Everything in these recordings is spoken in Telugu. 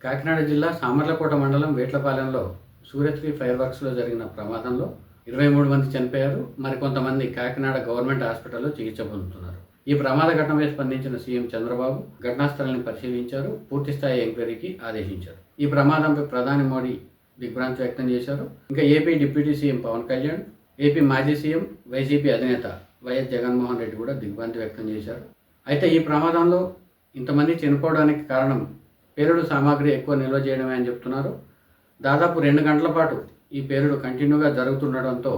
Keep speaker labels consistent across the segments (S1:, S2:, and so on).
S1: కాకినాడ జిల్లా సామర్లకోట మండలం వేట్లపాలెంలో సూర్యశ్రీ ఫైర్ వర్క్స్లో జరిగిన ప్రమాదంలో 23 మంది చనిపోయారు. మరికొంతమంది కాకినాడ గవర్నమెంట్ హాస్పిటల్లో చికిత్స పొందుతున్నారు. ఈ ప్రమాద ఘటనపై స్పందించిన సీఎం చంద్రబాబు ఘటనా స్థలాన్ని పరిశీలించారు. పూర్తిస్థాయి ఎంక్వైరీకి ఆదేశించారు. ఈ ప్రమాదంపై ప్రధాని మోడీ దిగ్భ్రాంతి వ్యక్తం చేశారు. ఇంకా AP deputy CM Pawan Kalyan, AP మాజీ సీఎం వైసీపీ అధినేత వైఎస్ జగన్మోహన్ రెడ్డి కూడా దిగ్భ్రాంతి వ్యక్తం చేశారు. అయితే ఈ ప్రమాదంలో ఇంతమంది చనిపోవడానికి కారణం పేలుడు సామాగ్రి ఎక్కువ నిల్వ చేయడమే అని చెప్తున్నారు. దాదాపు 2 గంటల పాటు ఈ పేలుడు కంటిన్యూగా జరుగుతుండడంతో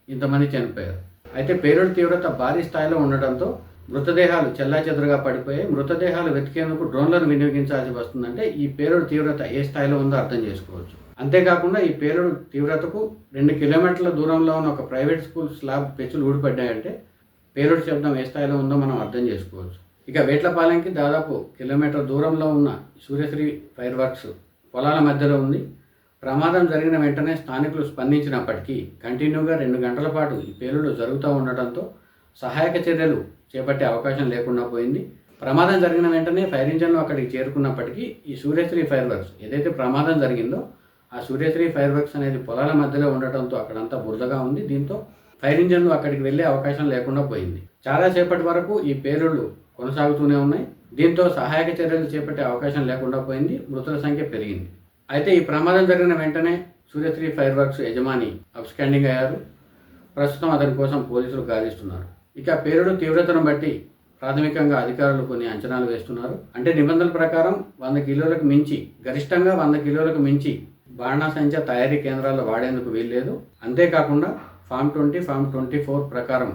S1: ఇంతమంది చనిపోయారు. అయితే పేలుడు తీవ్రత భారీ స్థాయిలో ఉండడంతో మృతదేహాలు చెల్లాచెదురుగా పడిపోయాయి. మృతదేహాలు వెతికేందుకు డ్రోన్లను వినియోగించాల్సి వస్తుందంటే ఈ పేలుడు తీవ్రత ఏ స్థాయిలో ఉందో అర్థం చేసుకోవచ్చు. అంతేకాకుండా ఈ పేలుడు తీవ్రతకు 2 కిలోమీటర్ల దూరంలో ఉన్న ఒక ప్రైవేట్ స్కూల్ స్లాబ్ పెచ్చులు ఊడిపడ్డాయంటే పేలుడు శబ్దం ఏ స్థాయిలో ఉందో మనం అర్థం చేసుకోవచ్చు. ఇక వేట్లపాలెంకి దాదాపు కిలోమీటర్ దూరంలో ఉన్న సూర్యశ్రీ ఫైర్ వర్క్స్ పొలాల మధ్యలో ఉంది. ప్రమాదం జరిగిన వెంటనే స్థానికులు స్పందించినప్పటికీ కంటిన్యూగా 2 గంటల పాటు ఈ పేలుడు జరుగుతూ ఉండటంతో సహాయక చర్యలు చేపట్టే అవకాశం లేకుండా పోయింది. ప్రమాదం జరిగిన వెంటనే ఫైర్ ఇంజన్లు అక్కడికి చేరుకున్నప్పటికీ ఈ సూర్యశ్రీ ఫైర్ వర్క్స్ ఏదైతే ప్రమాదం జరిగిందో ఆ సూర్యశ్రీ ఫైర్ వర్క్స్ అనేది పొలాల మధ్యలో ఉండటంతో అక్కడంతా బురదగా ఉంది. దీంతో ఫైర్ ఇంజన్లు అక్కడికి వెళ్ళే అవకాశం లేకుండా పోయింది. చాలాసేపటి వరకు ఈ పేలుళ్లు కొనసాగుతూనే ఉన్నాయి. దీంతో సహాయక చర్యలు చేపట్టే అవకాశం లేకుండా పోయింది. మృతుల సంఖ్య పెరిగింది. అయితే ఈ ప్రమాదం జరిగిన వెంటనే సూర్యశ్రీ ఫైర్ వర్క్స్ యజమాని అబ్స్కాండింగ్ అయ్యారు. ప్రస్తుతం అతని కోసం పోలీసులు గాలిస్తున్నారు. ఇక పేలుడు తీవ్రతను బట్టి ప్రాథమికంగా అధికారులు కొన్ని అంచనాలు వేస్తున్నారు. అంటే నిబంధనల ప్రకారం 100 కిలోలకు మించి, గరిష్టంగా 100 కిలోలకు మించి బాణాసంచా తయారీ కేంద్రాల్లో వాడేందుకు వీల్లేదు. అంతేకాకుండా ఫామ్ 20, ఫామ్ 24 ప్రకారం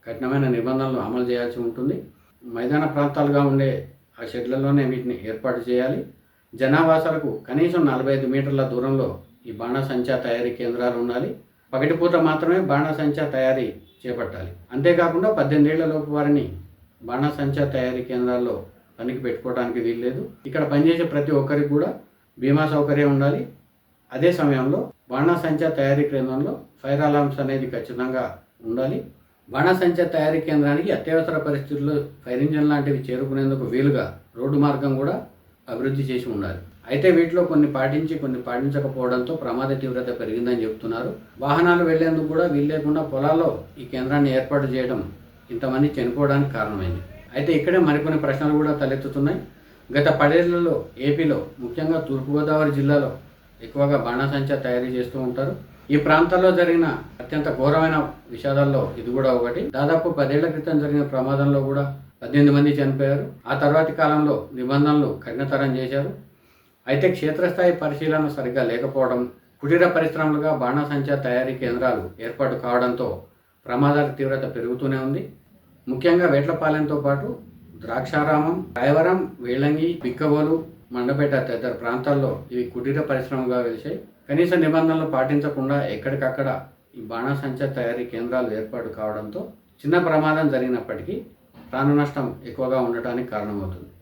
S1: కఠినమైన నిబంధనలు అమలు చేయాల్సి ఉంటుంది. మైదాన ప్రాంతాలుగా ఉండే ఆ షెడ్లలోనే వీటిని ఏర్పాటు చేయాలి. జనావాసాలకు కనీసం 45 మీటర్ల దూరంలో ఈ బాణాసంచా తయారీ కేంద్రాలు ఉండాలి. పగటిపూట మాత్రమే బాణాసంచా తయారీ చేపట్టాలి. అంతేకాకుండా 18 ఏళ్లలోపు వారిని బాణాసంచా తయారీ కేంద్రాల్లో పనికి పెట్టుకోవడానికి వీల్లేదు. ఇక్కడ పనిచేసే ప్రతి ఒక్కరికి కూడా బీమా సౌకర్యం ఉండాలి. అదే సమయంలో బాణాసంచా తయారీ కేంద్రంలో ఫైర్ అలార్మ్స్ అనేది ఖచ్చితంగా ఉండాలి. బాణాసంచా తయారీ కేంద్రానికి అత్యవసర పరిస్థితుల్లో ఫైర్ ఇంజన్ లాంటివి చేరుకునేందుకు వీలుగా రోడ్డు మార్గం కూడా అభివృద్ధి చేసి ఉండాలి. అయితే వీటిలో కొన్ని పాటించి కొన్ని పాటించకపోవడంతో ప్రమాద తీవ్రత పెరిగిందని చెబుతున్నారు. వాహనాలు వెళ్లేందుకు కూడా వీల్లేకుండా పొలాల్లో ఈ కేంద్రాన్ని ఏర్పాటు చేయడం ఇంతమంది చనిపోవడానికి కారణమైంది. అయితే ఇక్కడే మరికొన్ని ప్రశ్నలు కూడా తలెత్తుతున్నాయి. గత 10 ఏళ్లలో ఏపీలో ముఖ్యంగా తూర్పుగోదావరి జిల్లాలో ఎక్కువగా బాణాసంచా తయారీ చేస్తూ ఉంటారు. ఈ ప్రాంతాల్లో జరిగిన అత్యంత ఘోరమైన విషాదాల్లో ఇది కూడా ఒకటి. దాదాపు 10 ఏళ్ల క్రితం జరిగిన ప్రమాదంలో కూడా 18 మంది చనిపోయారు. ఆ తర్వాతి కాలంలో నిబంధనలు కఠినతరం చేశారు. అయితే క్షేత్రస్థాయి పరిశీలన సరిగ్గా లేకపోవడం, కుటీర పరిశ్రమలుగా బాణాసంచా తయారీ కేంద్రాలు ఏర్పాటు కావడంతో ప్రమాదాల తీవ్రత పెరుగుతూనే ఉంది. ముఖ్యంగా వేట్లపాలెంతో పాటు ద్రాక్షారామం, రాయవరం, వేలంగి, బిక్కవోలు, మండపేట తదితర ప్రాంతాల్లో ఇవి కుటీర పరిశ్రమగా వెలిశాయి. కనీస నిబంధనలు పాటించకుండా ఎక్కడికక్కడ ఈ బాణాసంచా తయారీ కేంద్రాలు ఏర్పాటు కావడంతో చిన్న ప్రమాదం జరిగినప్పటికీ ప్రాణ నష్టం ఎక్కువగా ఉండటానికి కారణమవుతుంది.